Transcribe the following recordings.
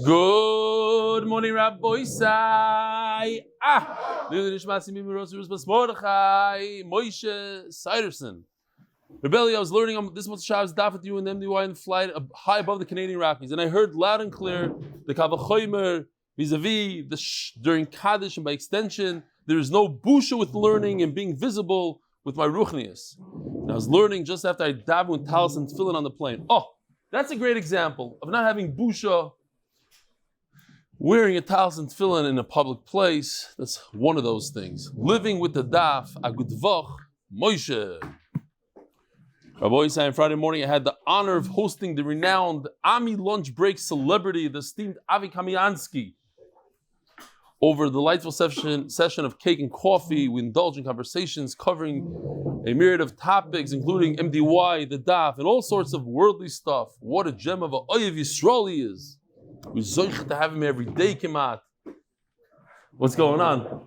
Good morning, Rabbi Sai. Moshe Siderson. Rebelli, I was learning this month's Shabbos daf with you in the MDY in the flight high above the Canadian Rockies, and I heard loud and clear the Kavachomer vis-a-vis during Kaddish, and by extension, there is no busha with learning and being visible with my ruchnius. And I was learning just after I davened with talis and tefillin on the plane. Oh, that's a great example of not having busha. Wearing a talis and tefillin in a public place, that's one of those things. Living with the daf, agudvach, Moshe. Rabbi Yosef, on Friday morning, I had the honor of hosting the renowned Ami lunch break celebrity, the esteemed Avi Kamiansky. Over the delightful session of cake and coffee, we indulged in conversations covering a myriad of topics, including MDY, the daf, and all sorts of worldly stuff. What a gem of a Oyev Yisrael he is. We're zoich to have him every day, Kimat. What's going on?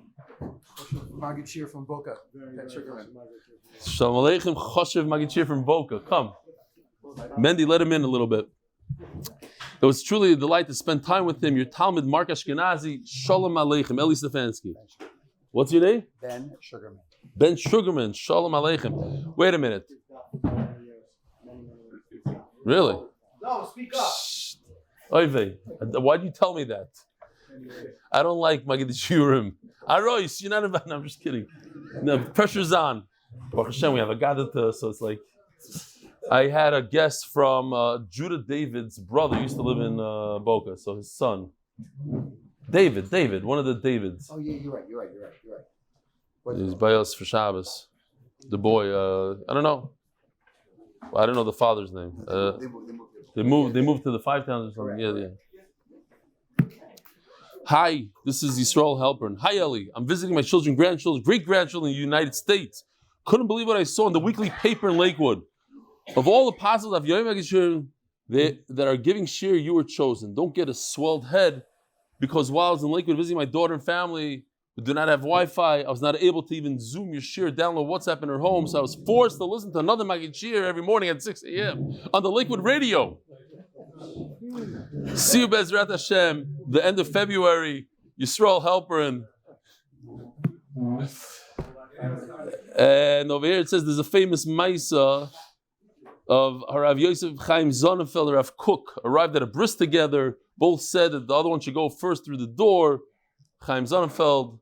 Magid Shir from Boca. Shalom Aleichem, Choshev Magid Shir from Boca. Come. Mendy, let him in a little bit. It was truly a delight to spend time with him. Your Talmud, Mark Ashkenazi, Shalom Aleichem, Eli Stefansky. What's your name? Ben Sugarman. Ben Sugarman, Shalom Aleichem. Wait a minute. Really? No, speak up. Oive, why do you tell me that? I don't like Magid Shurim. Arois, you're not about. No, I'm just kidding. No, pressure's on. Baruch Hashem, we have a gadata, so it's like. I had a guest from Judah David's brother. Used to live in Boca, so his son, David, one of the Davids. Oh yeah, you're right. He's by us for Shabbos. The boy, I don't know. Well, I don't know the father's name. They moved to the Five Towns or something. Yeah. Hi, this is Yisrael Helper. Hi, Eli. I'm visiting my children, grandchildren, great-grandchildren in the United States. Couldn't believe what I saw in the weekly paper in Lakewood. Of all the apostles of Yom that are giving shir, you were chosen. Don't get a swelled head, because while I was in Lakewood visiting my daughter and family who do not have Wi-Fi, I was not able to even Zoom your shir, download WhatsApp in her home, so I was forced to listen to another Magid shir every morning at 6 a.m. on the Lakewood radio. See you, Bezrat Hashem, the end of February, Yisrael Helper. And over here it says there's a famous Maisa of Rav Yosef, Chaim, Zonenfeld, Rav Cook arrived at a bris together. Both said that the other one should go first through the door. Chaim Zonenfeld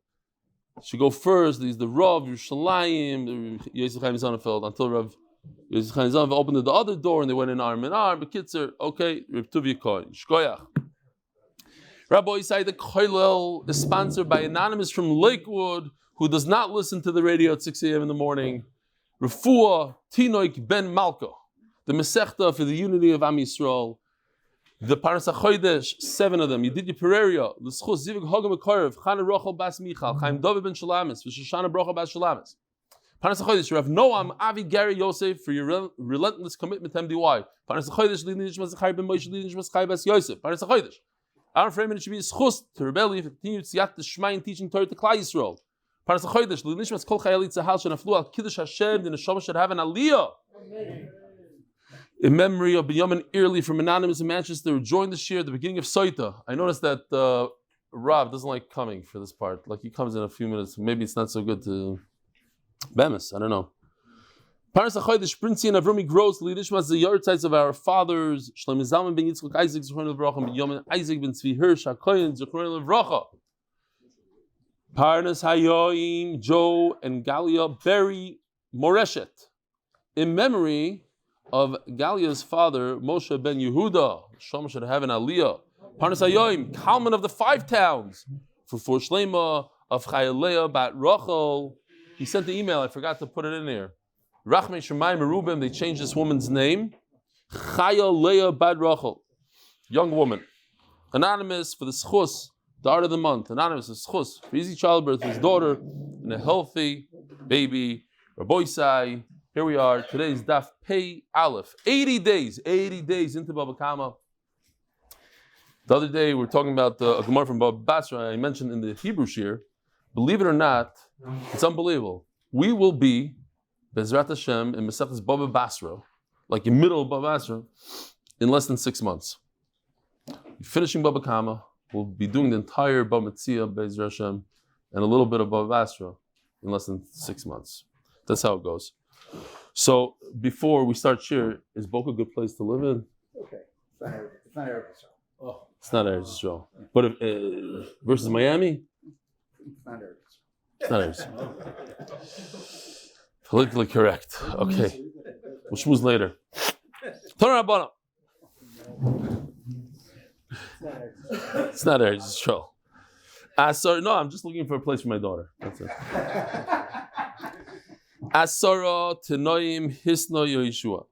should go first. He's the Rav Yerushalayim, Yosef Chaim Zonenfeld, until Rav Yosef Chaim Zonenfeld opened the other door and they went in arm in arm. But Kitzer, okay, Reb Tuvia Kohen, Shkoyach. Rabbi Yisai, the Koilel is sponsored by Anonymous from Lakewood, who does not listen to the radio at 6 a.m. in the morning. Refuah Tinoik Ben Malka, the Masechta for the unity of Am Yisrael. The Parnas HaChodesh, 7 of them. Yedidya Pereira, lezchut, zivug, hagam, bקרוב, Chana Rochel Bas Michal, Chaim David Ben Sholamis, ושושנה Brocha Bas Sholamis. Parnas HaChodesh, Rav Noam, Avi Gary Yosef, for your relentless commitment to MDY. Parnas HaChodesh, Lidin Nishmas Zechrya Ben Moshe, Lidin Nishmas Chai Bas Yosef. Parnas HaChodesh, Ahron Fraiman, it should be zechus to rebelli for continued siyadta, dishmaya, and teaching Torah to Klal Yisroel. Parnas HaChodesh, Lidin Nishmas Kol Chayeli Tzahal Shenaflu Al Kiddush Hashem, the neshama should have an aliyah. In memory of Binyomin Airley from Anonymous in Manchester, who joined this year at the beginning of siyadta. I noticed that Rob doesn't like coming for this part. Like he comes in a few minutes. Maybe it's not so good to Bemis. I don't know. Parnas HaChodesh, Shprintzy and Avrumie Gross, the Yahrzeits of our fathers, Shlomi Zalman ben Yitzchak Isaac, zechus Levrach, Binyomin Isaac ben Tzvi Hirsch, HaKoyen, zechus Levrach. Parnas Hayoim, Joe and Galia Berry, Moreshet. In memory of Galia's father, Moshe ben Yehuda, Shama should have an aliyah. Parnas Hayoim, Kalman of the 5 towns, for Shlema of Chayei bat Rachel. He sent the email, I forgot to put it in there. Rachmei Shemayim Merubim, they changed this woman's name. Chayei bat Rachel, young woman. Anonymous for the zechus, the art of the month. Anonymous for zechus, for easy childbirth, his daughter, and a healthy baby. Rabbi Sai. Here we are. Today is Daf Pei Aleph. 80 days into Bava Kama. The other day we were talking about a Gemara from Bava Basra. I mentioned in the Hebrew Shir. Believe it or not, it's unbelievable. We will be Bezrat Hashem in Masechtas Bava Basra, like in middle of Bava Basra, in less than 6 months. finishing Baba Kama. We'll be doing the entire Bava Metzia, Beis Hashem, and a little bit of Bava Basra in less than 6 months. That's how it goes. So before we start shir, is Boca a good place to live in? Okay. It's not Eretz Yisrael. Oh. It's not Eretz Yisrael. But if, versus Miami? It's not Eretz Yisrael. It's not Eretz Yisrael. Politically correct. Okay. We'll schmooze later. Torah Rabbana. It's not Eretz Yisrael. No, I'm just looking for a place for my daughter. That's it. Asara Tenoim Hisna Yeshua.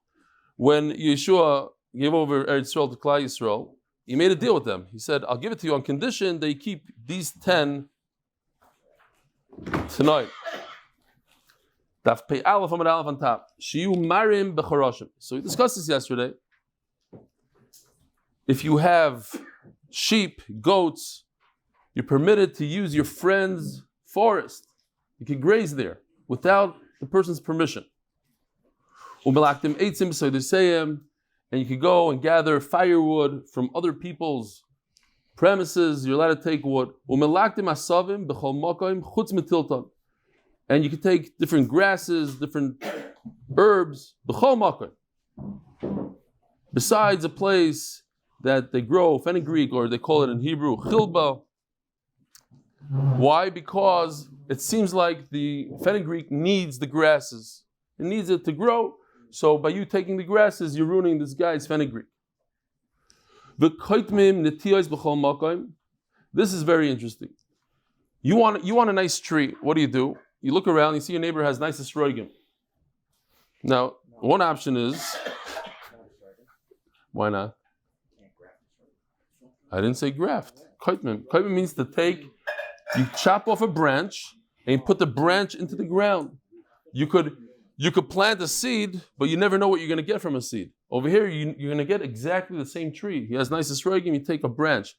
When Yeshua gave over Eretz Yisrael to Klal Yisroel, he made a deal with them. He said, I'll give it to you on condition that you keep these 10 tonight. Daf Pei Aleph Amud Aleph on top. Shiyu Marim Bechorashim. So we discussed this yesterday. If you have sheep, goats, you're permitted to use your friend's forest. You can graze there without the person's permission. And you can go and gather firewood from other people's premises. You're allowed to take wood. And you can take different grasses, different herbs, besides a place that they grow fenugreek, or they call it in Hebrew chilba. Why? Because it seems like the fenugreek needs the grasses. It needs it to grow. So by you taking the grasses, you're ruining this guy's fenugreek. This is very interesting. You want a nice tree. What do? You look around, you see your neighbor has nice esrogim. Now, one option is, why not? I didn't say graft. Kaitmim. Kaitmim means to take, you chop off a branch and you put the branch into the ground. You could plant a seed, but you never know what you're going to get from a seed. Over here, you're going to get exactly the same tree. He has nice esrogim, you take a branch.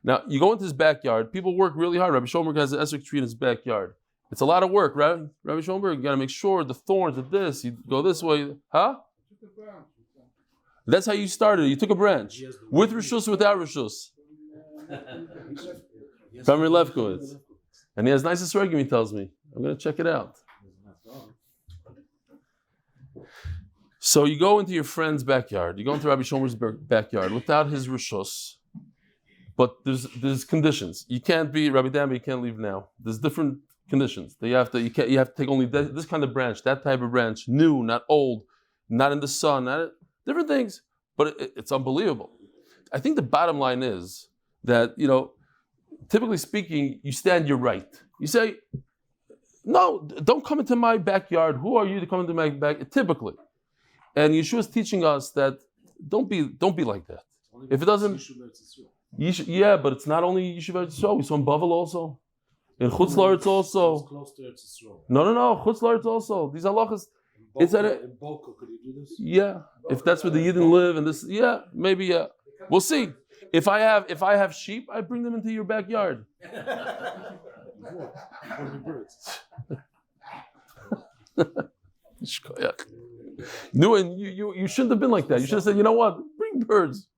Now, you go into his backyard, people work really hard. Rabbi Shomberg has an esrog tree in his backyard. It's a lot of work, right? Rabbi Shomberg, you got to make sure the thorns of this, you go this way. Huh? That's how you started. You took a branch. With rishus, without rishus. Family Lefkowitz. And he has nice esrogim, he tells me. I'm going to check it out. So you go into your friend's backyard. You go into Rabbi Shomer's backyard without his rishus. But there's conditions. You can't be Rabbi Damba, you can't leave now. There's different conditions. You have to take only this kind of branch, that type of branch, new, not old, not in the sun, different things. But it's unbelievable. I think the bottom line is that, typically speaking, you stand your right. You say, no, don't come into my backyard. Who are you to come into my backyard? Typically. And Yeshua is teaching us that don't be like that. If it doesn't, but it's not only Yeshiva Yisrael. We saw in Bavel also, in Chutz La'aretz also. It's close to Eretz Yisrael. No, Chutz La'aretz also. These halachas. In Boca, could you do this? Yeah, if that's where the Yidden live, and this, maybe, we'll see. If I have sheep, I bring them into your backyard. No, and you shouldn't have been like that. You should have said, you know what? Bring birds.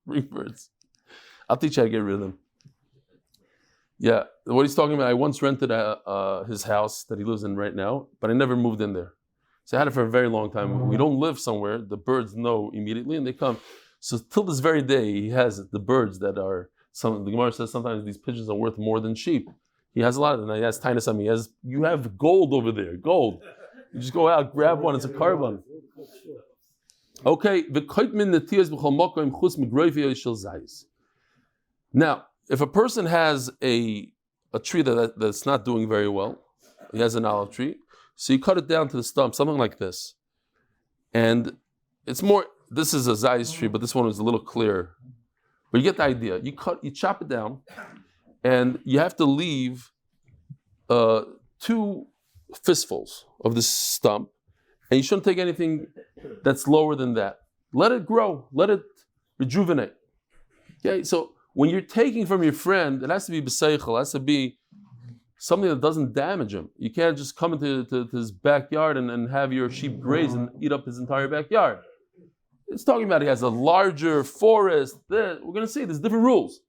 I'll teach you how to get rid of them. Yeah, what he's talking about, I once rented his house that he lives in right now, but I never moved in there. So I had it for a very long time. We don't live somewhere, the birds know immediately and they come. So till this very day, he has the birds that are, the Gemara says sometimes these pigeons are worth more than sheep. He has a lot of them. He has tiny some. You have gold over there, gold. You just go out, grab one, it's a carbon. Okay, now, if a person has a tree that's not doing very well, he has an olive tree, so you cut it down to the stump, something like this. And it's more, this is a zayis tree, but this one is a little clearer. But you get the idea. You chop it down, and you have to leave 2 fistfuls of this stump, and you shouldn't take anything that's lower than that. Let it grow. Let it rejuvenate. Okay, so when you're taking from your friend, it has to be b'seichel. It has to be something that doesn't damage him. You can't just come into his backyard and have your sheep graze and eat up his entire backyard. It's talking about he has a larger forest. We're going to see there's different rules.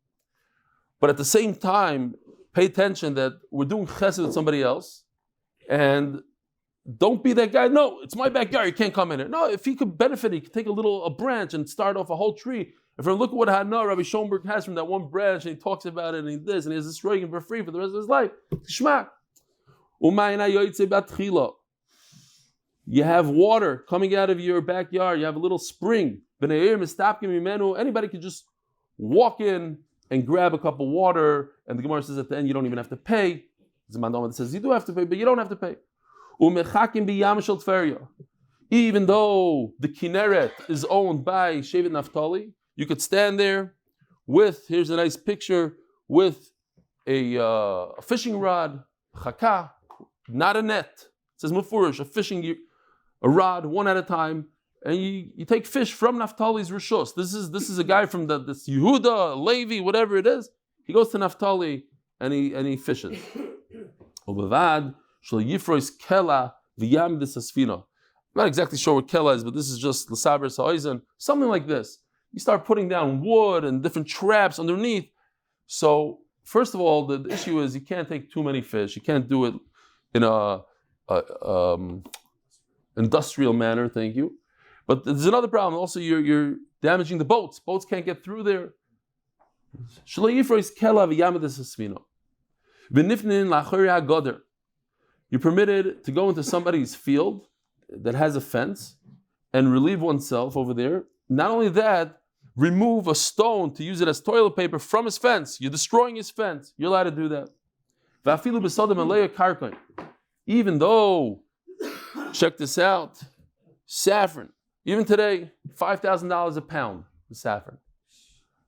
But at the same time, pay attention that we're doing chesed with somebody else, and don't be that guy. No, it's my backyard. You can't come in here. No, if he could benefit, he could take a branch and start off a whole tree. If we look at what Rabbi Schoenberg has from that one branch, and he talks about it, and he this, and he has this roigin for free for the rest of his life. Shema. You have water coming out of your backyard. You have a little spring. Anybody could just walk in and grab a cup of water. And the Gemara says at the end, you don't even have to pay. The Mandama says you do have to pay, but you don't have to pay. Even though the Kinneret is owned by Shevet Naphtali, you could stand there with, here's a nice picture, with a fishing rod, chaka, not a net. It says mufurish, a rod, one at a time, and you take fish from Naphtali's Rishos. This is a guy from this Yehuda, Levi, whatever it is. He goes to Naphtali and he fishes. I'm not exactly sure what kela is, but this is just l'saber sa'oizen, something like this. You start putting down wood and different traps underneath. So first of all, the issue is you can't take too many fish. You can't do it in a industrial manner. Thank you. But there's another problem. Also, you're damaging the boats. Boats can't get through there. You're permitted to go into somebody's field that has a fence and relieve oneself over there. Not only that, remove a stone to use it as toilet paper from his fence. You're destroying his fence. You're allowed to do that. Even though, check this out, saffron. Even today, $5,000 a pound, the saffron.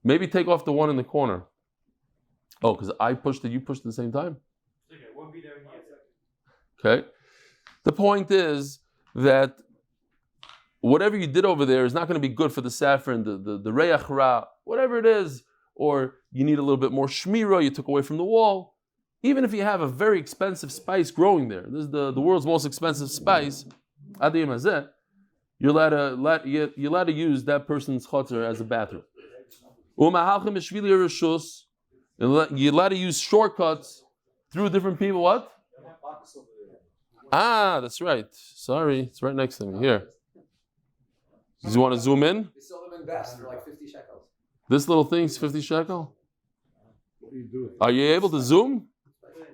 Maybe take off the one in the corner. Oh, because I pushed it, you pushed it at the same time? Okay, won't be there in here. Okay. The point is that whatever you did over there is not going to be good for the saffron, the reyach ra, whatever it is, or you need a little bit more shmira, you took away from the wall. Even if you have a very expensive spice growing there, this is the world's most expensive spice, adiyim hazeh, you're allowed to use that person's chotzer as a bathroom. You're allowed to use shortcuts through different people. What? Ah, that's right. Sorry, it's right next to me. Here. Do you want to zoom in? We sell them in Best for like 50 shekels. This little thing's 50 shekel? What are you doing? Are you able to zoom?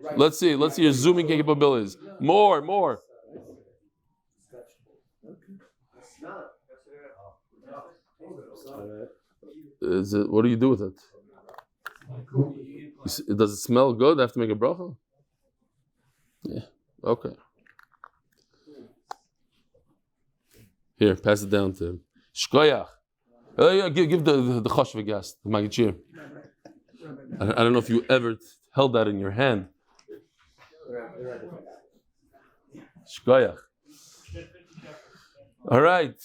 Right. Let's see your zooming capabilities. More. What do you do with it? Does it smell good? I have to make a bracha? Yeah. Okay. Here, pass it down to him. Shkoyach. Give the chashva gas, the magachir. I don't know if you ever held that in your hand. Shkoyach. All right.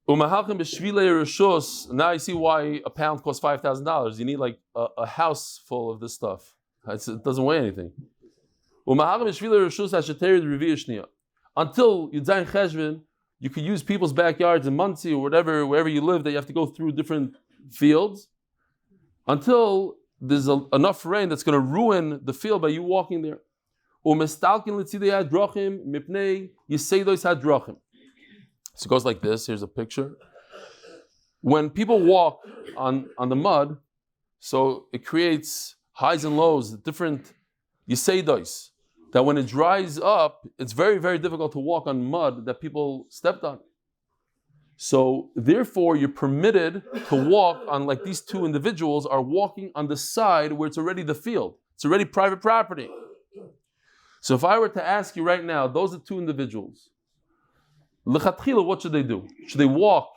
Now I see why a pound costs $5,000. You need like a house full of this stuff. It doesn't weigh anything. Until Yudzayin Cheshvan, you could use people's backyards in Muncie or wherever you live, that you have to go through different fields until there's enough rain that's going to ruin the field by you walking there. So it goes like this. Here's a picture. When people walk on the mud, so it creates highs and lows, different yiseidos, that when it dries up, it's very, very difficult to walk on mud that people stepped on. So therefore, you're permitted to walk on, like these two individuals are walking on the side where it's already the field. It's already private property. So if I were to ask you right now, those are two individuals, l'chatchila, what should they do? Should they walk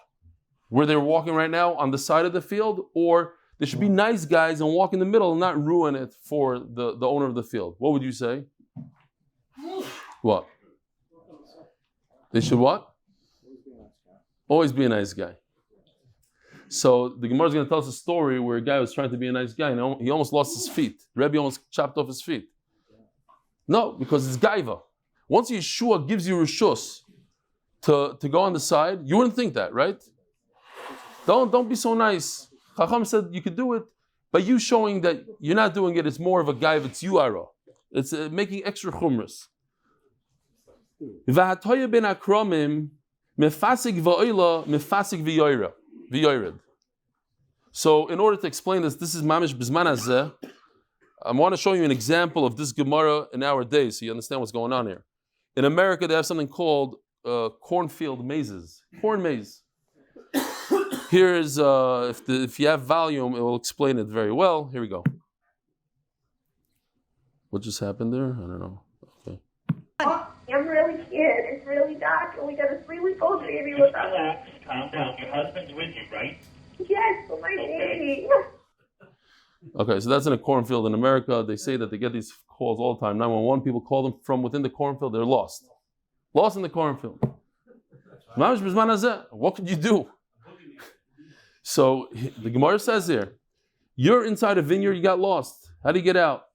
where they're walking right now on the side of the field, or they should be nice guys and walk in the middle and not ruin it for the owner of the field? What would you say? What? They should what? Always be a nice guy. So the Gemara is going to tell us a story where a guy was trying to be a nice guy and he almost lost his feet. The Rebbe almost chopped off his feet. No, because it's gaiva. Once Yeshua gives you rishus to go on the side, you wouldn't think that, right? Don't be so nice. Chacham said you could do it, but you showing that you're not doing it, it's more of a guy if it's you ara. It's making extra chumras. V'hatoya ben akromim mefasik va'oila mefasik v'yored. So in order to explain this is mamish bizman hazeh. I want to show you an example of this Gemara in our days so you understand what's going on here. In America, they have something called cornfield mazes. Corn maze. Here's, if you have volume, it will explain it very well. Here we go. What just happened there? I don't know. Okay. I'm really scared. It's really dark, and we got a 3-week-old baby with us. Relax, calm down. Your husband's with you, right? Yes, but my baby. Okay, so that's in a cornfield in America. They say that they get these calls all the time. 911, people call them from within the cornfield. They're lost. Lost in the cornfield. What could you do? So the Gemara says here, you're inside a vineyard, you got lost. How do you get out?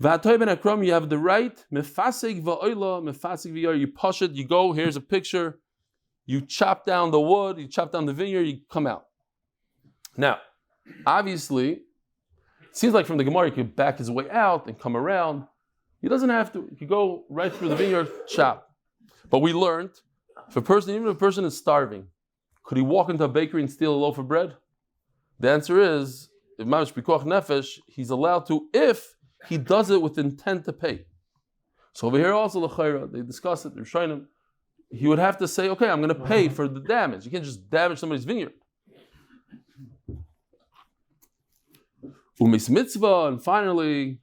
You have the right. You push it, you go, here's a picture. You chop down the wood, you chop down the vineyard, you come out. Now, obviously, it seems like from the Gemara, he could back his way out and come around. He doesn't have to. He could go right through the vineyard, chop. But we learned, even if a person is starving, could he walk into a bakery and steal a loaf of bread? The answer is, if mamish pikuach nefesh, he's allowed to if he does it with intent to pay. So over here also, l'chayra, they discuss it, they're showing him, he would have to say, okay, I'm going to pay for the damage. You can't just damage somebody's vineyard. Umis mitzvah, and finally,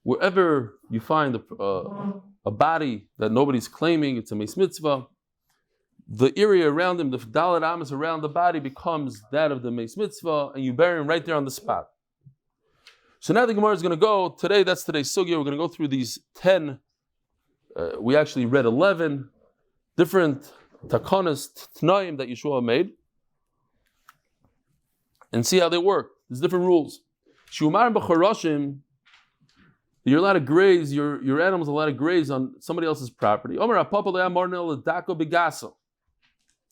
wherever you find a body that nobody's claiming, it's a mis mitzvah, the area around him, the dalet amas around the body becomes that of the mis mitzvah, and you bury him right there on the spot. So now the Gemara is going to go, that's today's sugya, we're going to go through these 10, we actually read 11 different takanas, t'naim that Yeshua made, and see how they work. There's different rules. Shumar b'choroshim, you're allowed to graze, your animal's allowed to graze on somebody else's property.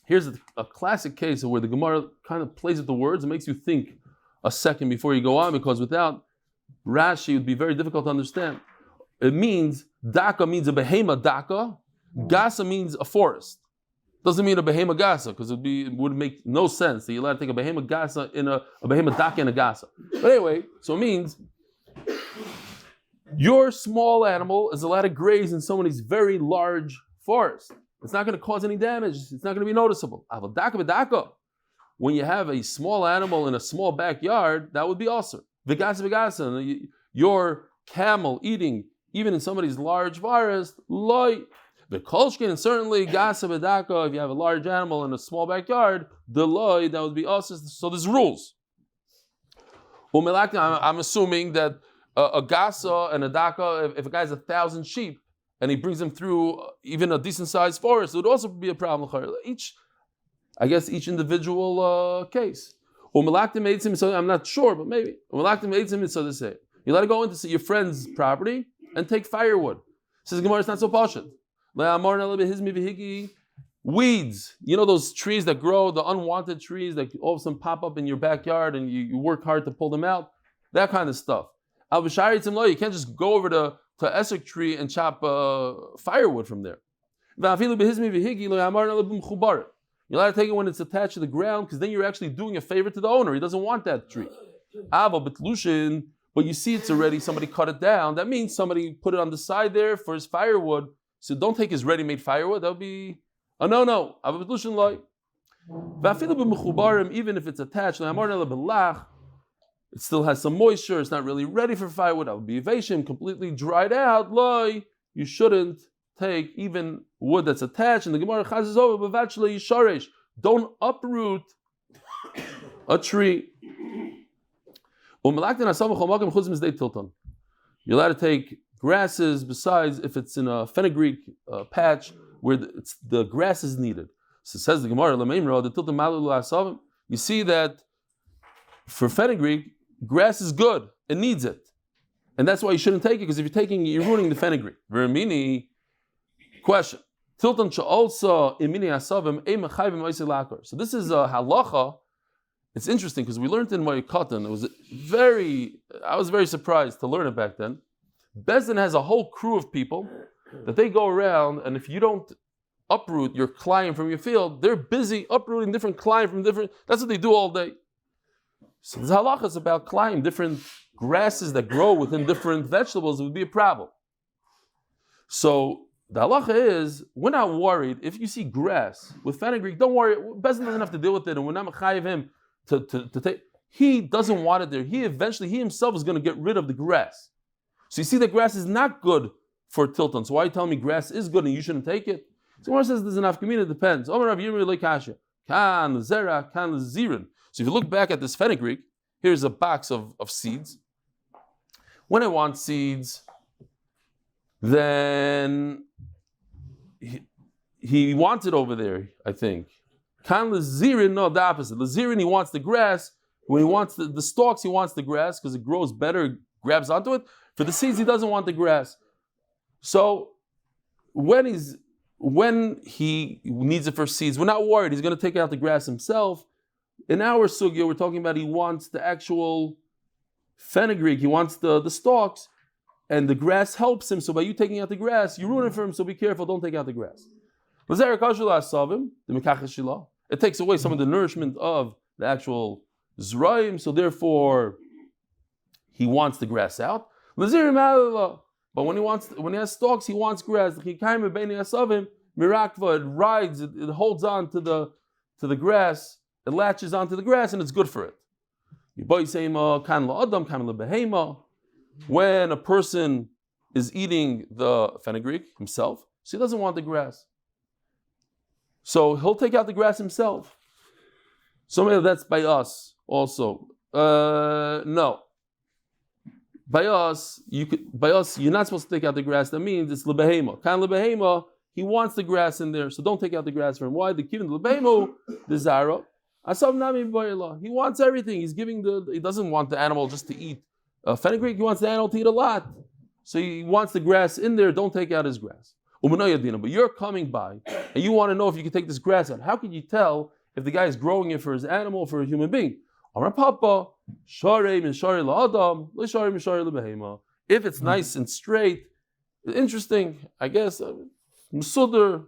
Here's a classic case of where the Gemara kind of plays with the words and makes you think a second before you go on, because without Rashi it would be very difficult to understand. It means, daka means a behema daka, gasa means a forest. Doesn't mean a behema gasa, because it would make no sense that you're allowed to take a behema gasa in a behema daka in a gasa. But anyway, so it means your small animal is allowed to graze in somebody's very large forest. It's not going to cause any damage. It's not going to be noticeable. When you have a small animal in a small backyard, that would be also. Your camel eating even in somebody's large forest, loy. The kolshkin, and certainly gasa bedaka, if you have a large animal in a small backyard, the loy, that would be also. So there's rules. I'm assuming that a gasa and a daka, if a guy has 1,000 sheep and he brings them through even a decent sized forest, it would also be a problem. Each individual case. I'm not sure, but maybe. So to say, you let it go into your friend's property and take firewood. Says Gemara, it's not so pashut. Weeds, you know those trees that grow, the unwanted trees that all of a sudden pop up in your backyard and you work hard to pull them out, that kind of stuff. You can't just go over to Esek tree and chop firewood from there. You're allowed to take it when it's attached to the ground, because then you're actually doing a favor to the owner. He doesn't want that tree. But you see it's already, somebody cut it down. That means somebody put it on the side there for his firewood. So don't take his ready-made firewood. That would be a no-no. Even if it's attached, it still has some moisture. It's not really ready for firewood. That would be evation, completely dried out. You shouldn't take even wood that's attached. And the Gemara chazes over, but don't uproot a tree. You're allowed to take grasses besides if it's in a fenugreek patch where the grass is needed. So it says the Gemara, you see that for fenugreek, grass is good. It needs it. And that's why you shouldn't take it, because if you're taking it, you're ruining the fenugreek. Vermini, question. Tilton also imini asavim ema chayvim oisei lakor. So this is a halacha. It's interesting because we learned in Moyekatan. I was very surprised to learn it back then. Bezdin has a whole crew of people that they go around, and if you don't uproot your client from your field, they're busy uprooting different client from different. That's what they do all day. So the halacha is about client, different grasses that grow within different vegetables. It would be a problem. So the halacha is, we're not worried if you see grass with fenugreek. Don't worry, Bezdin doesn't have to deal with it, and we're not mechayiv him to take. He doesn't want it there. He himself is going to get rid of the grass. So you see that grass is not good for Tilton. So why are you telling me grass is good and you shouldn't take it? So one says there's an afkamina, it depends. So if you look back at this fenugreek, here's a box of seeds. When I want seeds, then he wants it over there, I think. Kan lezirin, no, the opposite. Lezirin, he wants the grass. When he wants the stalks, he wants the grass because it grows better, grabs onto it. For the seeds, he doesn't want the grass. So when he needs it for seeds, we're not worried. He's going to take out the grass himself. In our sugya, we're talking about he wants the actual fenugreek. He wants the stalks, and the grass helps him. So by you taking out the grass, you ruin it for him. So be careful. Don't take out the grass. It takes away some of the nourishment of the actual zrayim. So therefore, he wants the grass out. But when he has stalks, he wants grass. It rides, it holds on to the grass, it latches onto the grass, and it's good for it. When a person is eating the fenugreek himself, so he doesn't want the grass. So he'll take out the grass himself. So maybe that's by us also. No. By us, you're not supposed to take out the grass. That means it's lebehema. Kan lebehema, he wants the grass in there, so don't take out the grass for him. Why? The kivin lebehemo, the zara. Asav nami b'ayla. He wants everything. He doesn't want the animal just to eat fenugreek. He wants the animal to eat a lot. So he wants the grass in there. Don't take out his grass. But you're coming by and you want to know if you can take this grass out. How can you tell if the guy is growing it for his animal or for a human being? If it's nice and straight, interesting, I guess, Musuder,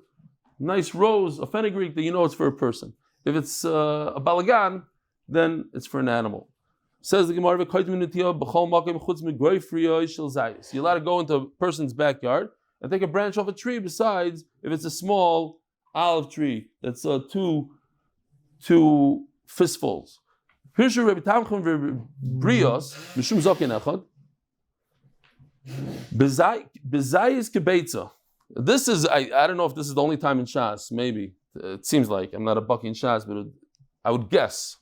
nice rows, a fenugreek, then you know it's for a person. If it's a balagan, then it's for an animal. Says the Gemara, you're allowed to go into a person's backyard and take a branch off a tree, besides if it's a small olive tree that's two fistfuls. This is, I don't know if this is the only time in Shas, maybe. It seems like, I'm not a bucky in Shas, but I would guess,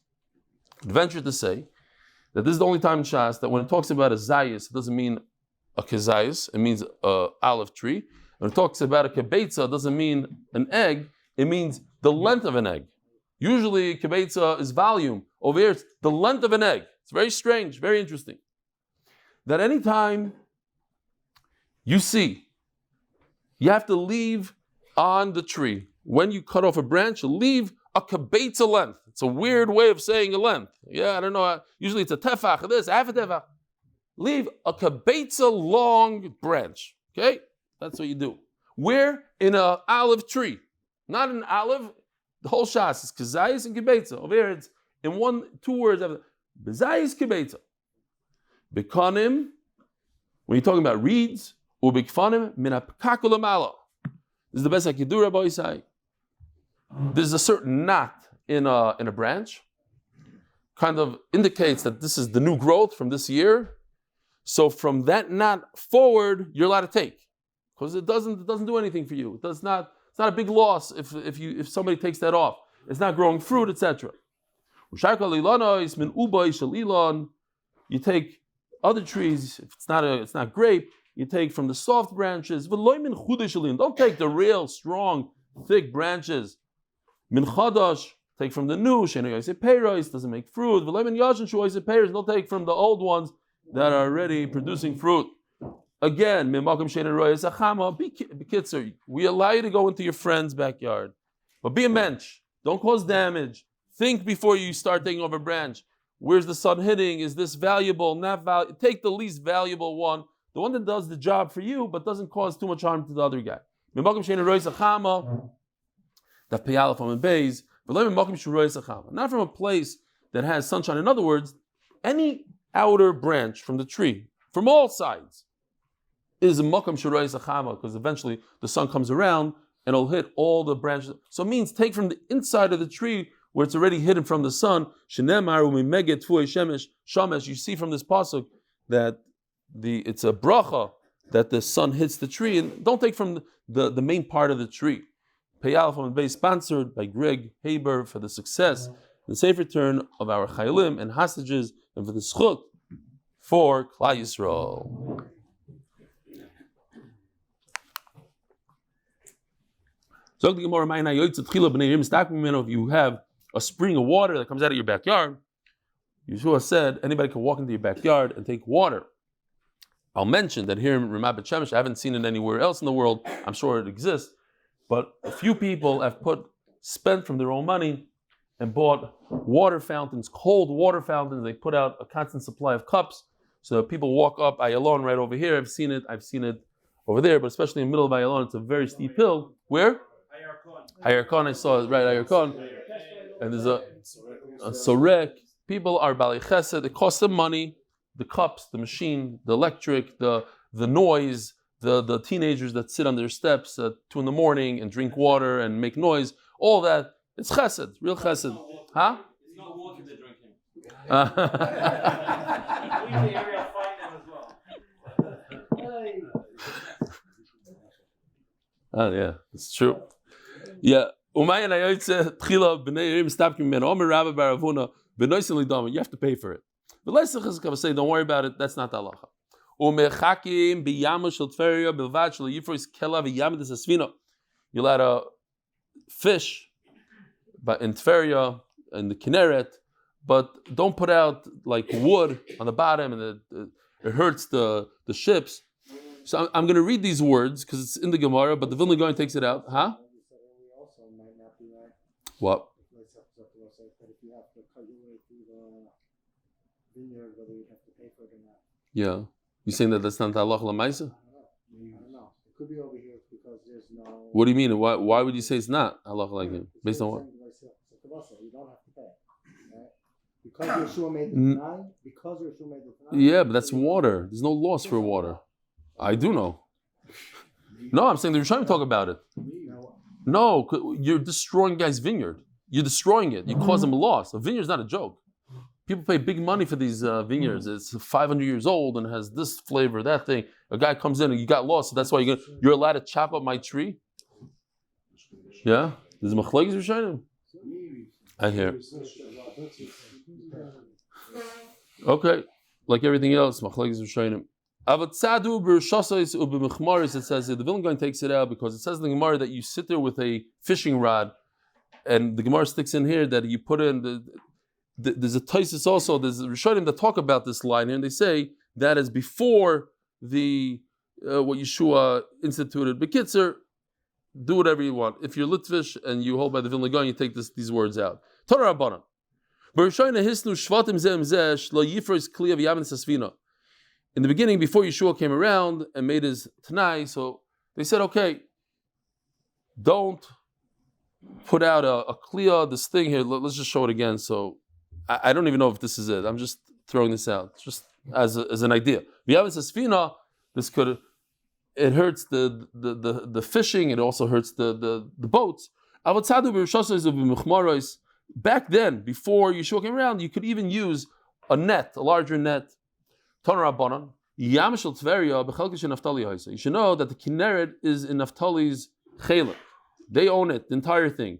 venture to say, that this is the only time in Shas that when it talks about a zayis, it doesn't mean a kezayis, it means an olive tree. When it talks about a kebetza, it doesn't mean an egg, it means the length of an egg. Usually kebetza is volume. Over here it's the length of an egg. It's very strange, very interesting. That anytime you see, you have to leave on the tree. When you cut off a branch, leave a kebetza length. It's a weird way of saying a length. Yeah, I don't know. Usually it's a tefach, this, half a tefach. Leave a kebetza long branch. Okay? That's what you do. Where? In an olive tree. Not an olive. The whole shas is kezayis and kebetza. Over here it's in 2 words. Bezayis kebetza. Bekanim, when you're talking about reeds, ubikfanim min hapkakul amala. This is the best I can do, Rabbi Isai. There's a certain knot in a branch. Kind of indicates that this is the new growth from this year. So from that knot forward, you're allowed to take. Because it doesn't do anything for you. It's not a big loss if somebody takes that off. It's not growing fruit, etc. You take other trees, if it's not grape, you take from the soft branches. Don't take the real strong, thick branches. Min chadash, take from the new, Yedidya Pereira, doesn't make fruit. Don't take from the old ones that are already producing fruit. Again, we allow you to go into your friend's backyard, but be a mensch. Don't cause damage. Think before you start taking over a branch. Where's the sun hitting? Is this valuable? Not valuable? Take the least valuable one, the one that does the job for you, but doesn't cause too much harm to the other guy. Not from a place that has sunshine. In other words, any outer branch from the tree, from all sides, is a makam shirayis achama, because eventually the sun comes around and it'll hit all the branches. So it means take from the inside of the tree where it's already hidden from the sun. You see from this pasuk that it's a bracha that the sun hits the tree, and don't take from the main part of the tree. Payal from Amud Beis, sponsored by Greg Haber for the success, the safe return of our chaylim and hostages, and for the zechut for Klal Yisroel. So if you have a spring of water that comes out of your backyard, Yeshua said anybody can walk into your backyard and take water. I'll mention that here in Ramat Bet Shemesh, I haven't seen it anywhere else in the world. I'm sure it exists, but a few people have spent from their own money and bought water fountains, cold water fountains. They put out a constant supply of cups, so that people walk up Ayalon right over here. I've seen it over there, but especially in the middle of Ayalon, it's a very steep hill. Where? Hayarkon, I saw it, right, Hayarkon. And there's a Sorek. People are Bali Chesed. It costs them money. The cups, the machine, the electric, the noise, the teenagers that sit on their steps at 2 a.m. and drink water and make noise, all that, it's Chesed, real Chesed. Huh? It's not water they're drinking. Oh yeah, it's true. Yeah. You have to pay for it. The lessons say, don't worry about it, that's not the halacha. You're allowed to fish in Tveria, in the Kinneret, but don't put out like wood on the bottom and it hurts the ships. So I'm going to read these words because it's in the Gemara, but the Vilna Gaon takes it out. Huh? What? Yeah. You saying that that's not halach l'maisa? I don't know. It could be over here because there's no. What do you mean? Why would you say it's not halach like him? Based on what? You don't have to pay. Right? Because Yeshua made the Tanai. Because Yeshua made the Tanai. Yeah, but that's water. There's no loss for water. I do know. No, I'm saying the Rishonim talk about it. No, you're destroying guys' vineyard. You're destroying it. You cause them a loss. A vineyard's not a joke. People pay big money for these vineyards. It's 500 years old and has this flavor, that thing. A guy comes in and you got lost, so that's why you're allowed to chop up my tree. Yeah, there's machlokes Rishonim. I hear. Okay, like everything else, machlokes Rishonim. It says the Vilna Gaon takes it out because it says in the Gemara that you sit there with a fishing rod, and the Gemara sticks in here that you put in there's a Taisus also. There's Rishonim that talk about this line here, and they say that is before the what Yeshua instituted. Bekitzer, do whatever you want. If you're Litvish and you hold by the Vilna Gaon, you take these words out. Torah Rabbanan. In the beginning, before Yeshua came around and made his Tanai, so they said, okay, don't put out a kliya, this thing here. Let's just show it again. So I don't even know if this is it. I'm just throwing this out, just as an idea. This it hurts the fishing. It also hurts the boats. Back then, before Yeshua came around, you could even use a net, a larger net. You should know that the Kinneret is in Naphtali's chaylik. They own it, the entire thing.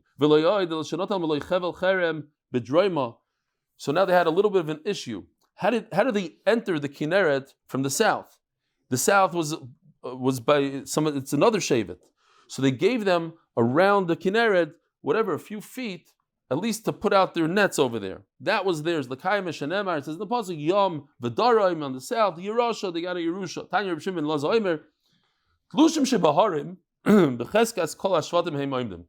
So now they had a little bit of an issue. How did they enter the Kinneret from the south? The south was by some. It's another shevet. So they gave them around the Kinneret, whatever, a few feet, at least to put out their nets over there. That was theirs. L'kayim Shenemar, it says in the pasuk Yom v'Daraim on the south, Yerusha, they got a Yerusha. Tanya Reb Shimon Laza Omer, Tlushim shebaharim b'cheskas kol hashvatim heimoimdim.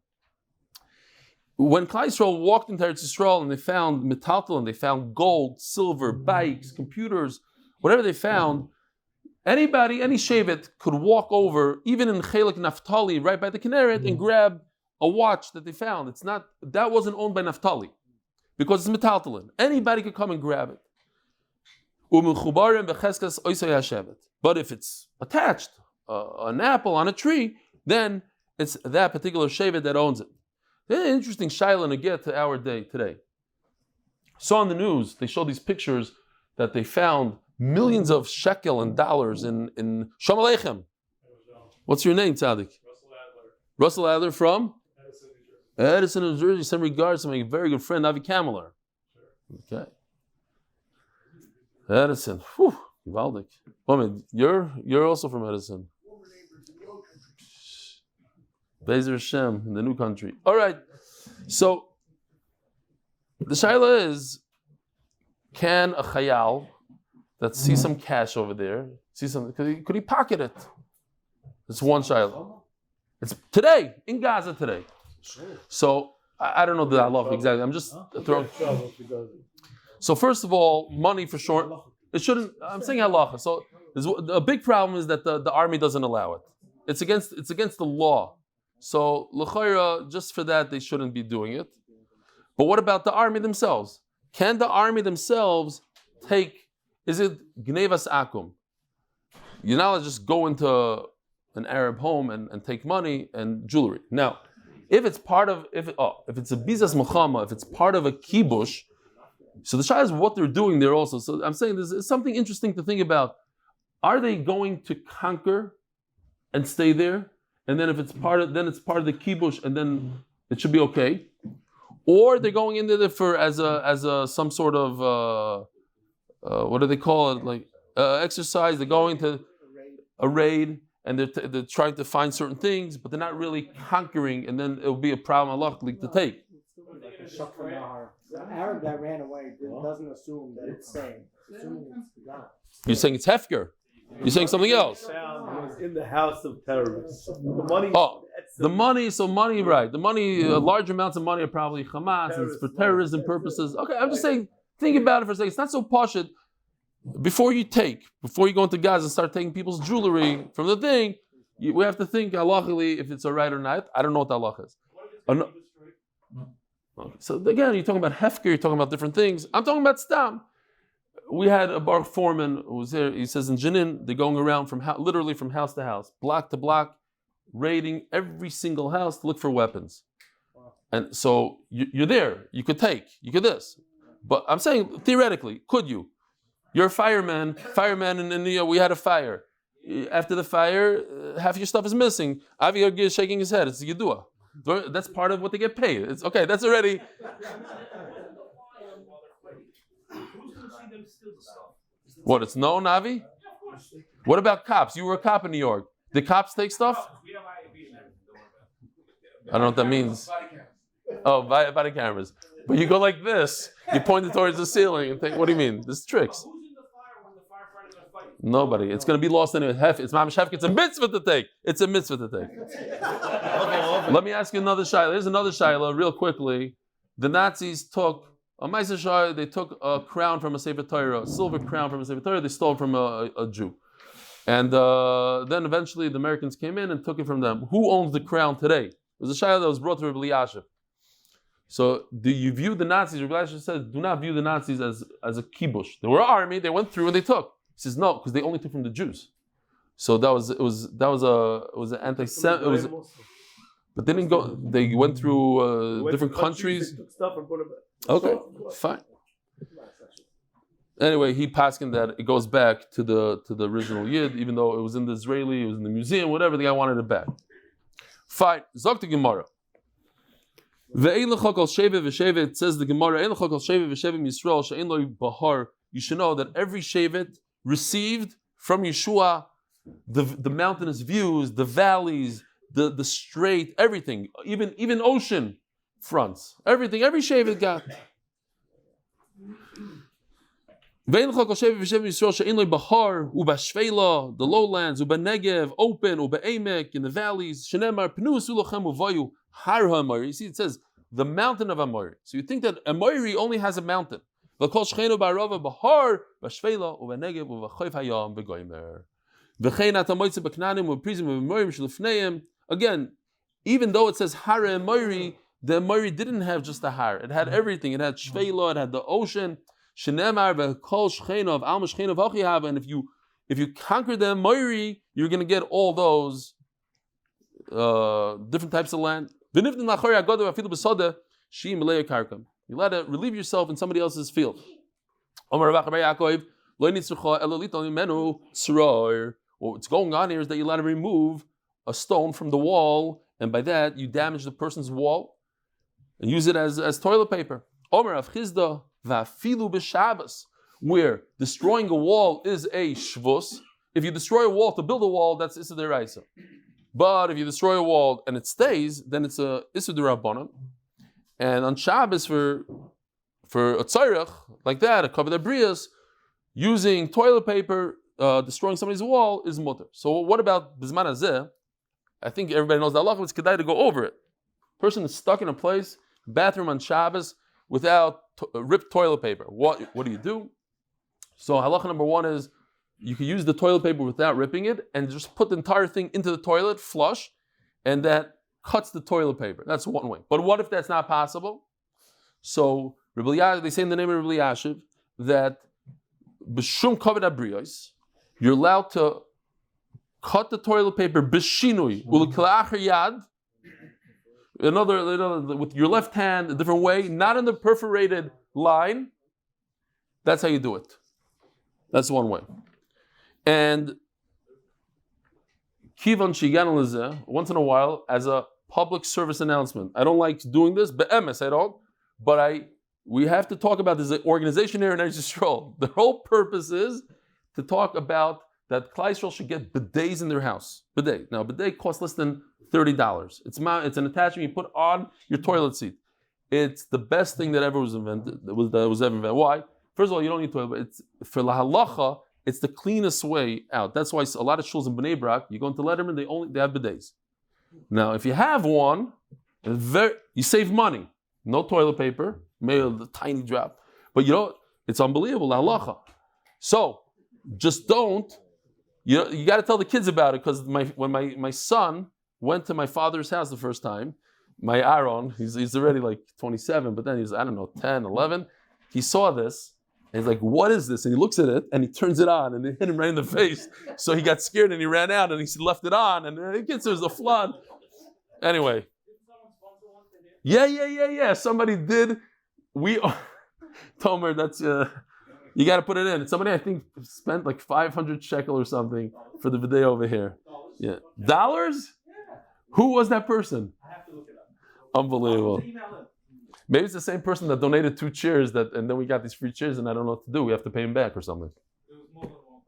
When Klal Yisroel walked into Eretz Yisrael and they found metaltal and they found gold, silver, bikes, computers, whatever they found, anybody, any shevet could walk over, even in Chelik Naphtali, right by the Kinneret, and grab a watch that they found. That wasn't owned by Naphtali because it's metaltalin. Anybody could come and grab it. But if it's attached, an apple on a tree, then it's that particular shevet that owns it. There's an interesting shaila to get to our day today. Saw on the news, they showed these pictures that they found millions of shekel and dollars in Shalom Aleichem. What's your name, Tzaddik? Russell Adler from? Edison, New Jersey. Send regards to my very good friend, Avi Kameler. Okay. Edison. Whew. Givaldik. Woman, you're also from Edison. Bezer Hashem in the new country. All right. So the shaila is, can a chayal that sees some cash over there, could he pocket it? It's one shaila. It's today, in Gaza today. So I don't know the halacha exactly. I'm just throwing. So first of all, money for sure. It shouldn't. I'm saying halacha. So a big problem is that the army doesn't allow it. It's against the law. So l'chayra, just for that they shouldn't be doing it. But what about the army themselves? Can the army themselves take? Is it gnevas akum? You're not allowed to just go into an Arab home and take money and jewelry. Now, if it's part of if it's a bizas muchama, if it's part of a kibush, so the shayla is what they're doing there also. So I'm saying there's something interesting to think about. Are they going to conquer and stay there? And then if it's part of the kibush, and then it should be okay, or they're going into there for as a some sort of what do they call it, like exercise? They're going to a raid, and they're trying to find certain things, but they're not really conquering, and then it will be a problem halachically to take. The Arab that ran away doesn't assume that it's same. You're saying it's hefker. You're saying something else. He was in the house of terrorists. The money. Money, right? The money, large amounts of money are probably Hamas. It's for terrorism purposes. Okay, I'm just saying. Think about it for a second. It's not so pashut. Before you go into Gaza and start taking people's jewelry from the thing, we have to think halachically if it's all right or not. I don't know what the halach is. So again, you're talking about hefker. You're talking about different things. I'm talking about stam. We had a bar foreman who was there. He says in Jenin, they're going around literally from house to house, block to block, raiding every single house to look for weapons. And so you're there. You could this. But I'm saying, theoretically, could you? You're a fireman in India, we had a fire. After the fire, half your stuff is missing. Avi is shaking his head. It's Yedua. That's part of what they get paid. It's okay, that's already... What, it's no, Navi? What about cops? You were a cop in New York. Did cops take stuff? I don't know what that means. Oh, body cameras. But you go like this. You point it towards the ceiling and think, what do you mean? This is tricks. Nobody. It's going to be lost in a hef. It's mamish hef. It's a mitzvah to take. It's a mitzvah to take. Let me ask you another shayla. Here's another shayla real quickly. The Nazis took a Ma'aser Shai, they took a crown from a Sefer Torah, a silver crown from a Sefer Torah, they stole from a Jew. And then eventually the Americans came in and took it from them. Who owns the crown today? It was a shayla that was brought to Rabbi Elyashiv. So do you view the Nazis, Rabbi Elyashiv says, do not view the Nazis as a kibush. They were an army, they went through and they took. He says, no, because they only took from the Jews. So it was an anti-Semitic. But they didn't go. They went through different countries. They took stuff and put it back. Okay, fine. Anyway, he passed that it goes back to the original Yid, even though it was in the Israeli, it was in the museum, whatever. The guy wanted it back. Fine. Zok the Gemara. It says the Gemara. You should know that every shevet received from Yeshua the mountainous views, the valleys, the straight, everything, even ocean fronts. Everything, every shave it got. The lowlands, open, in the valleys. You see, it says the mountain of Amori. So you think that Amori only has a mountain. Again, even though it says Hara Amori, the Amori didn't have just the Har. It had everything. It had Shvela, it had the ocean. And if you conquer the Amori, you're going to get all those different types of land. You let it relieve yourself in somebody else's field. What's going on here is that you let him remove a stone from the wall, and by that you damage the person's wall and use it as toilet paper. Where destroying a wall is a shvus. If you destroy a wall to build a wall, that's issa deraisa. But if you destroy a wall and it stays, then it's a issa derabanan. And on Shabbos for a tzarech like that, a kavod abrias, using toilet paper, destroying somebody's wall is mutter. So what about bizman hazeh? I think everybody knows that halacha. It's kedai to go over it. Person is stuck in a place, bathroom on Shabbos, without ripped toilet paper. What do you do? So halacha number one is you can use the toilet paper without ripping it and just put the entire thing into the toilet, flush, and that cuts the toilet paper. That's one way. But what if that's not possible? So they say in the name of Rabbi Yashiv that b'shum kavod abriyos, you're allowed to cut the toilet paper b'shinui u'lekla'achar yad, another with your left hand, a different way, not in the perforated line. That's how you do it. That's one way. And kivan shigan lezeh, once in a while, as a public service announcement. I don't like doing this, be'emes I don't, but we have to talk about this organization here in Eretz Yisrael. The whole purpose is to talk about that Klal Yisroel should get bidets in their house. Bidet. Now, bidet costs less than $30. It's an attachment you put on your toilet seat. It's the best thing that ever was invented. That was ever invented. Why? First of all, you don't need toilet, but it's for la halacha. It's the cleanest way out. That's why a lot of shuls in Bnei Brak, you go into Letterman, they have bidets. Now, if you have one, you save money. No toilet paper, maybe a tiny drop, but it's unbelievable la halacha. So just don't. You got to tell the kids about it, because when my son went to my father's house the first time, my Ahron, he's already like 27, but then he's, 10, 11. He saw this, and he's like, what is this? And he looks at it, and he turns it on, and it hit him right in the face. So he got scared, and he ran out, and he left it on, and it gets there's a flood. Anyway. Yeah. Somebody did. Tomer, that's, you got to put it in. Somebody, I think, spent like 500 shekel or something for the bidet over here. Yeah. Dollars? Who was that person? I have to look it up. Unbelievable. Maybe it's the same person that donated 2 chairs, and then we got these free chairs, and I don't know what to do. We have to pay him back or something. It was more than one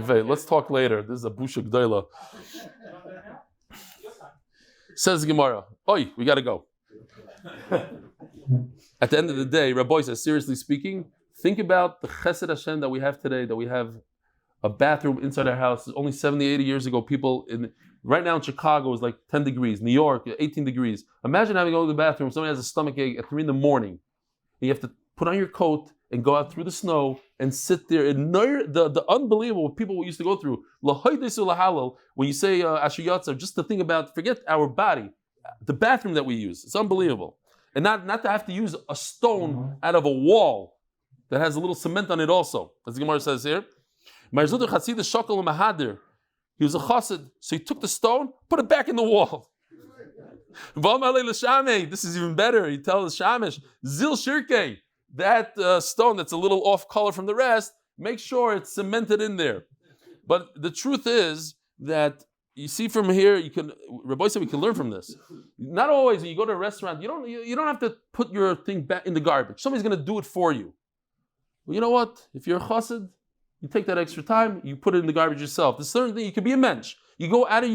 person. Oh, wait, let's talk later. This is a busha g'dayla. Says the Gemara. Oi, we got to go. At the end of the day, Rabbi says, seriously speaking, think about the chesed Hashem that we have today, that we have a bathroom inside our house. Only 70, 80 years ago, right now in Chicago is like 10 degrees, New York, 18 degrees. Imagine having to go to the bathroom, somebody has a stomach ache at 3 in the morning. And you have to put on your coat and go out through the snow and sit there. And the unbelievable people we used to go through. When you say siyadta, just to think about, forget our body, the bathroom that we use. It's unbelievable. And not to have to use a stone out of a wall that has a little cement on it also. As the Gemara says here. He was a chassid, so he took the stone, put it back in the wall. This is even better. He tells Shamish, Zil Shirke, that stone that's a little off color from the rest, make sure it's cemented in there. But the truth is that you see from here, Rabbi said we can learn from this. Not always when you go to a restaurant, you don't have to put your thing back in the garbage. Somebody's going to do it for you. Well, you know what? If you're a chassid, you take that extra time, you put it in the garbage yourself. There's certain thing, you can be a mensch. You go out of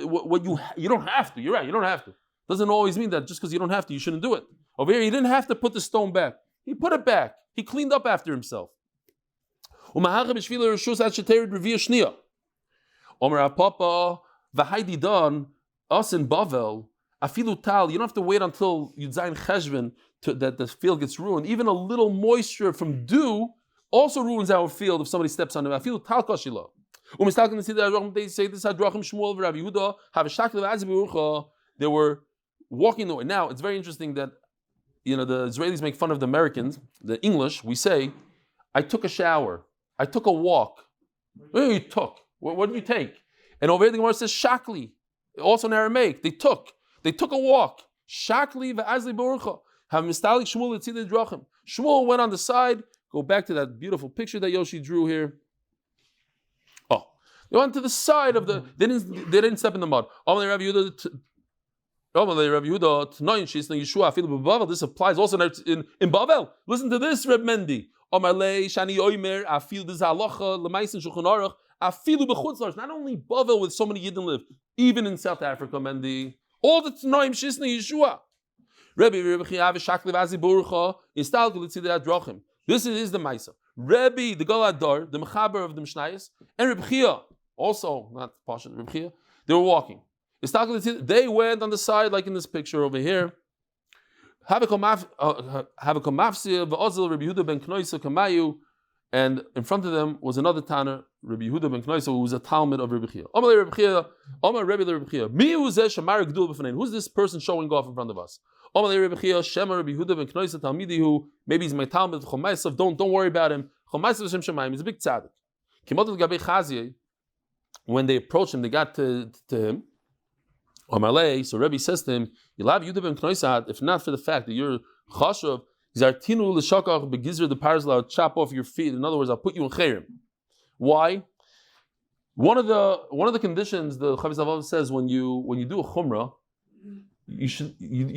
what you don't have to. You're right, you don't have to. Doesn't always mean that just because you don't have to, you shouldn't do it. Over here, he didn't have to put the stone back. He put it back. He cleaned up after himself. Omer Papa, v'haidi dan, us in Bavel, afilu tal, you don't have to wait until you zayin cheshvan that the field gets ruined. Even a little moisture from dew also ruins our field if somebody steps on it. Afilu tal kashila. They say this hadrachim Shmuel v'Rav Yehuda have a shakli v'azib. They were walking the way. Now it's very interesting that the Israelis make fun of the Americans. The English, we say, I took a shower, I took a walk. What you took? What did you take? And over here the Gemara says shakli, also in Aramaic. They took a walk. Shakli v'azli b'urcha. Have mistalik Shmuel etzidei drachim. Shmuel went on the side. Go back to that beautiful picture that Yoshi drew here. Oh, they went to the side of the. They didn't step in the mud. This applies also in Bavel. Listen to this, Reb Mendy. Not only Bavel with so many Yidden live, even in South Africa, Mendy. All the Tanoim Shisna Yeshua. This is the Maisa. Rebbe, the Galadar, the Mechaber of the Mishnayos, and Reb Chia, also not Pasha, Reb Chia, they were walking. They went on the side, like in this picture over here. And in front of them was another Tanner, Rabbi Yehuda ben Knoisa, who was a Talmud of Rabbi Chia. Who's this person showing off in front of us? Maybe he's my Talmud. Don't worry about him. He's a big tzaddik. When they approached him, they got to him. So Rebbe says to him, if not for the fact that you're chashuv, I'll chop off your feet. In other words, I'll put you in chayrim. Why? One of the conditions the Chavis Avav says when you do a chumrah, you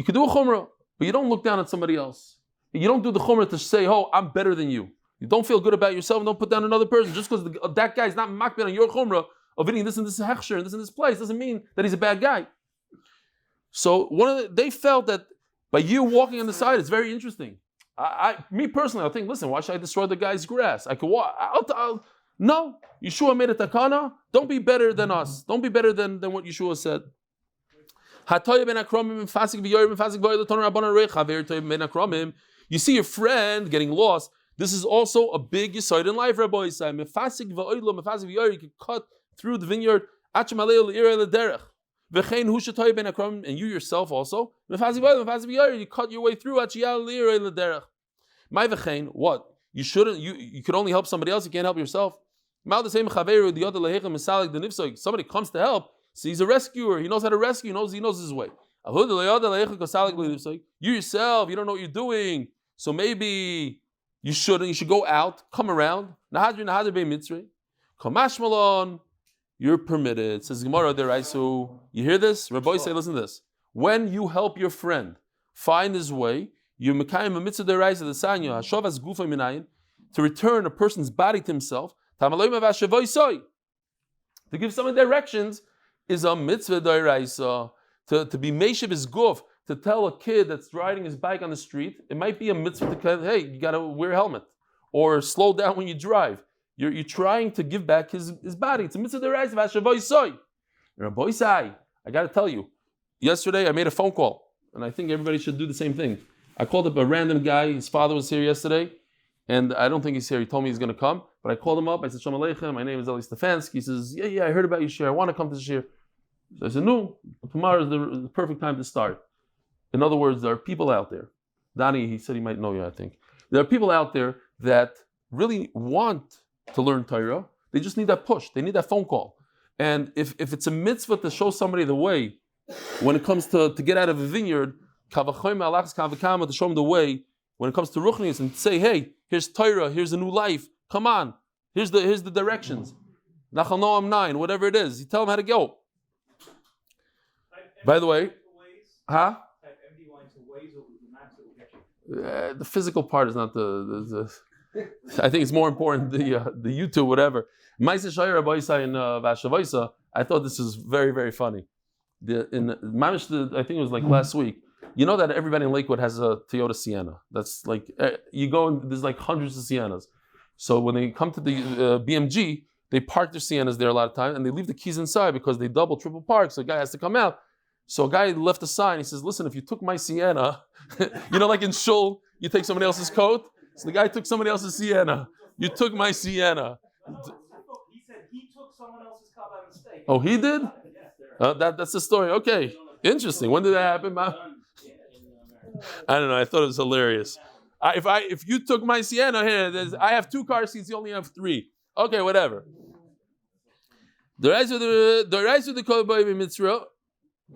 could do a chumrah, but you don't look down at somebody else. You don't do the chumrah to say, "Oh, I'm better than you." You don't feel good about yourself and don't put down another person just because that guy is not makbid on your chumrah of eating this and this hechsher and this place doesn't mean that he's a bad guy. So they felt that by you walking on the side, it's very interesting. Me personally, I think, listen, why should I destroy the guy's grass? I could walk. No, Yeshua made a takana. Don't be better than us. Don't be better than what Yeshua said. You see your friend getting lost. This is also a big yisoid in life, Rabbi Yisai. You can cut through the vineyard. And you yourself also. You cut your way through. What? You shouldn't. You could only help somebody else. You can't help yourself. Somebody comes to help. So he's a rescuer. He knows how to rescue. He knows his way. You yourself, you don't know what you're doing. So maybe you shouldn't. You should go out, come around. You're permitted. Says Gemara Deraisu. You hear this? Rabbi say, listen to this. When you help your friend find his way, you mekayim a mitzvah deraisu the sanya hashav as gufa minayin to return a person's body to himself. To give someone directions is a mitzvah deraisu. To be meishiv his guf, to tell a kid that's riding his bike on the street, it might be a mitzvah to hey, you got to wear a helmet or slow down when you drive. You're trying to give back his body. It's a mitzvah deraisu v'ashavoy soy. Rabbi Isai, I got to tell you, yesterday I made a phone call, and I think everybody should do the same thing. I called up a random guy. His father was here yesterday, and I don't think he's here. He told me he's going to come, but I called him up. I said, Shalom Aleichem, my name is Eli Stefansky. He says, yeah, I heard about you, Shir. I want to come to Shir. So I said, no, tomorrow is the perfect time to start. In other words, there are people out there. Donnie, he said he might know you, I think. There are people out there that really want to learn Torah. They just need that push. They need that phone call. And if it's a mitzvah to show somebody the way, when it comes to get out of a vineyard, to show them the way, when it comes to ruchnius, and say, hey, here's Torah, here's a new life, come on, here's the directions. Rav Noam 9, whatever it is, you tell them how to go. By the way, the physical part is not the I think it's more important the YouTube, whatever. I thought this is very, very funny. I think it was like last week. You know that everybody in Lakewood has a Toyota Sienna. That's like you go and there's like hundreds of Siennas. So when they come to the BMG, they park their Siennas there a lot of times, and they leave the keys inside because they double, triple park. So a guy has to come out. So a guy left a sign. He says, "Listen, if you took my Sienna, like in Shul, you take somebody else's coat. So the guy took somebody else's Sienna. You took my Sienna." He said he took someone else's car by mistake. Oh, he did? That's the story. Okay, interesting. When did that happen? I don't know. I thought it was hilarious. If you took my Sienna here, I have 2 car seats. You only have 3. Okay, whatever. The rise of the Kol Boy Mitzvah.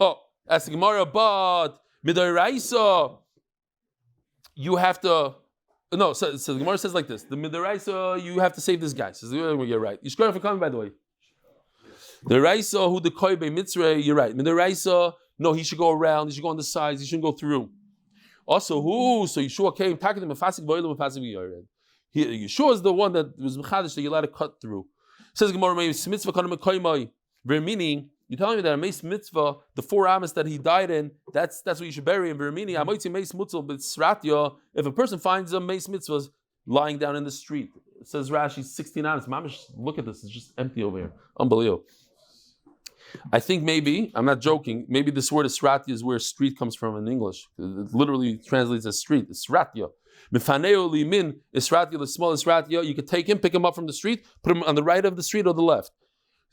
Oh, that's the Gemara. But Midoraisa, you have to. No, so the Gemara says like this: the Midoraisa, you have to save this guy. Says you're right. You're scoring for coming, by the way. The Raisa who the Kol Boy Mitzvah, you're right. Midoraisa, no, he should go around. He should go on the sides. He shouldn't go through. Also, who? So Yeshua came, talking to him, Yeshua is the one that was mechadish that you're allowed to cut through. Says Gemara, meaning you're telling me that a meis mitzvah, the 4 amas that he died in, that's what you should bury in. If a person finds a meis mitzvah lying down in the street, it says Rashi 16 amas. Mamish, look at this, it's just empty over here. Unbelievable. I think maybe, I'm not joking, maybe this word Sratya is where street comes from in English. It literally translates as street. It's Sratya. Mifaneo limin Sratya, the small Sratya, you could take him, pick him up from the street, put him on the right of the street or the left.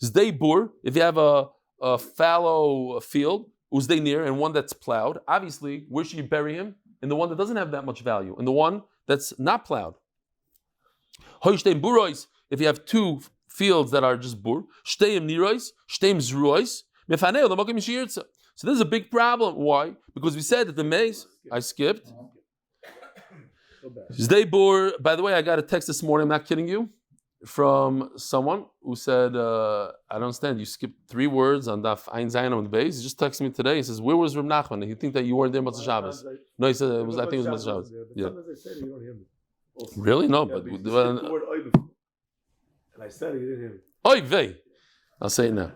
Zdei bur, if you have a fallow field, uzdei near, and one that's plowed, obviously, where should you bury him? In the one that doesn't have that much value, in the one that's not plowed. Hoishtein burois, if you have 2 fields that are just bur, shteim nirois, shteim zruois, mefaneo l'mokim shiyirtza. So this is a big problem. Why? Because we said that the maize, I skipped. Zdei bur, by the way, I got a text this morning, I'm not kidding you, from someone who said, I don't understand, you skipped 3 words on Daf Amud Beis. He just texted me today. He says, where was Rav Nachman? He think that you weren't there Motzei Shabbos. No, he said, I think it was Motzei Shabbos. Yeah. Really? No, but... And I said it, you didn't hear me. Oy vey. I'll say it now.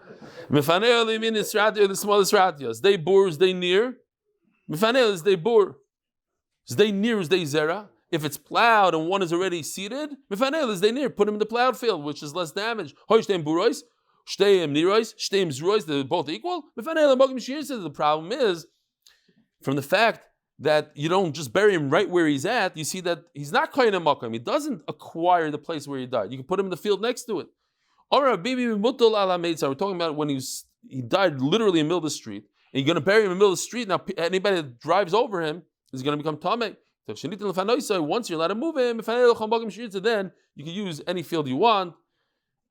Mifaneo limin Sratya, the smallest Ratyas. They bur, they near. Mifaneo is they bur. They near is they zera. If it's plowed and one is already seeded, mifaneo is they near. Put him in the plowed field, which is less damage. Hoishteim burois, shteim nirois, shteim zruois, they're both equal. Mifaneo l'mokim shiyirtza. The problem is, from the fact that you don't just bury him right where he's at, you see that he's not koyin a makom. He doesn't acquire the place where he died. You can put him in the field next to it. We're talking about when he died literally in the middle of the street, and you're going to bury him in the middle of the street. Now anybody that drives over him is going to become tameh. Once you're allowed to move him, then you can use any field you want.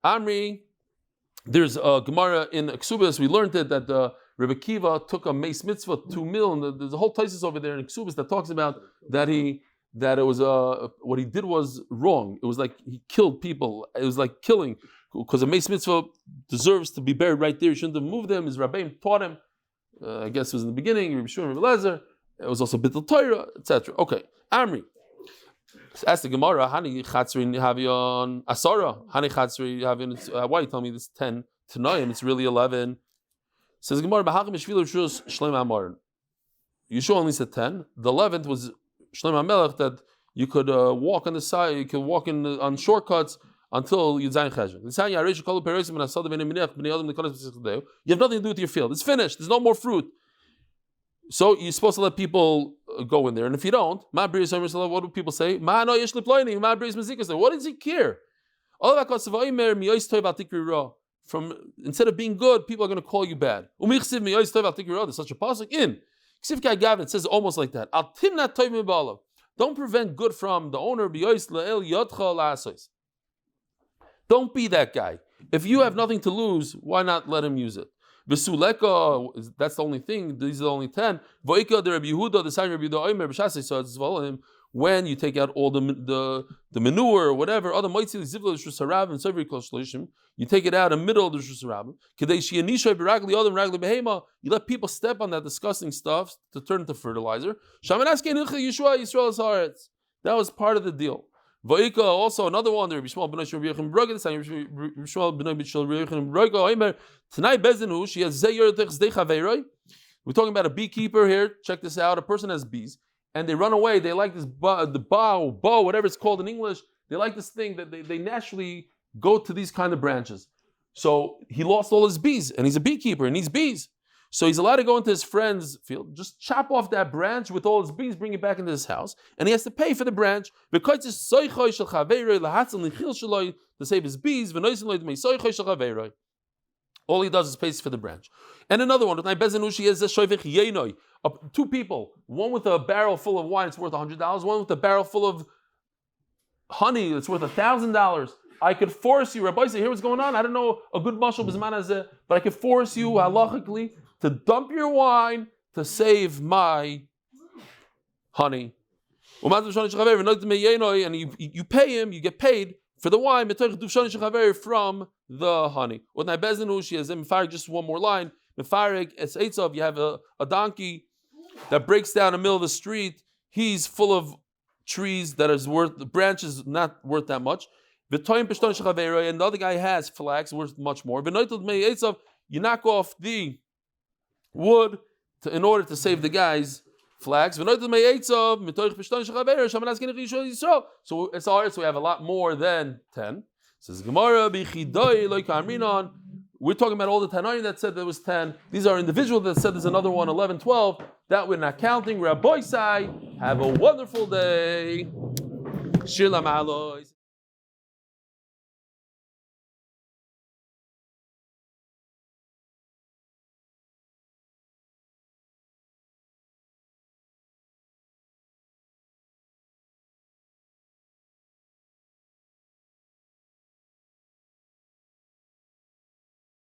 Amri, there's a Gemara in Ksubas, we learned it that Rebbe Kiva took a meis mitzvah 2 mil, and there's a whole thesis over there in Ksubas that talks about that it was what he did was wrong. It was like he killed people. It was like killing, because a meis mitzvah deserves to be buried right there. He shouldn't have moved him. His Rabbeim taught him. I guess it was in the beginning. Rebbe Shimon, Rebbe Lezer. It was also Bittul Torah, etc. Okay, Amri. Ask the Gemara, Hani Chatzri Havion Asara. Hani Chatzri Havion. Why you tell me this 10 Tanoim? It's really 11. Says Gemara, Bahachim Shvil Shus Shleim Amarin. Yeshua only said 10. The 11th was Shleim HaMelech, that you could walk on the side, you could walk on shortcuts until Yudzayin Cheshvan. You have nothing to do with your field. It's finished. There's no more fruit. So you're supposed to let people go in there, and if you don't, what do people say? What does he care? From instead of being good, people are going to call you bad. There's such a pasuk in it says almost like that. Don't prevent good from the owner. Don't be that guy. If you have nothing to lose, why not let him use it? V'suleka, that's the only thing. These are the only 10. V'oika the Rabbi Yehuda, the sign Rabbi Yehuda Omer b'shasei. So it's follow him when you take out all the manure or whatever. Other moitzi zivla l'shus harab and sevri kol shlishim. You take it out in the middle of the shus harab. Kedei sheyanishay b'ragli odem ragli behema. You let people step on that disgusting stuff to turn into fertilizer. That was part of the deal. Va'ika, also another one. There, Bishmal b'nai shel Rabbi Yochanan Braga. This time, Bishmal b'nai shel Rabbi Yochanan Braga. Omer tonight bezenu she has zeyertech zdechaveiroi. We're talking about a beekeeper here. Check this out. A person has bees, and they run away. They like this bow, whatever it's called in English. They like this thing that they naturally go to these kind of branches. So he lost all his bees, and he's a beekeeper, and needs bees. So he's allowed to go into his friend's field, just chop off that branch with all his bees, bring it back into his house, and he has to pay for the branch. To save his bees, all he does is pays for the branch. And another one, two people, one with a barrel full of wine, it's worth $100, one with a barrel full of honey, it's worth $1,000. I could force you, Rabbi, say, here what's going on. I don't know a good mashal b'zman hazeh, but I could force you halachically to dump your wine to save my honey. And you pay him, you get paid for the wine from the honey. Just one more line. You have a donkey that breaks down in the middle of the street. He's full of trees that is worth, the branches not worth that much. And the other guy has flax worth much more. You knock off the wood in order to save the guy's flax. So it's ours, so we have a lot more than 10. Says Gemara, we're talking about all the Tanaim that said there was 10. These are individuals that said there's another one, 11, 12. That we're not counting. Rabbi Sai, have a wonderful day. Shir Lam Alois.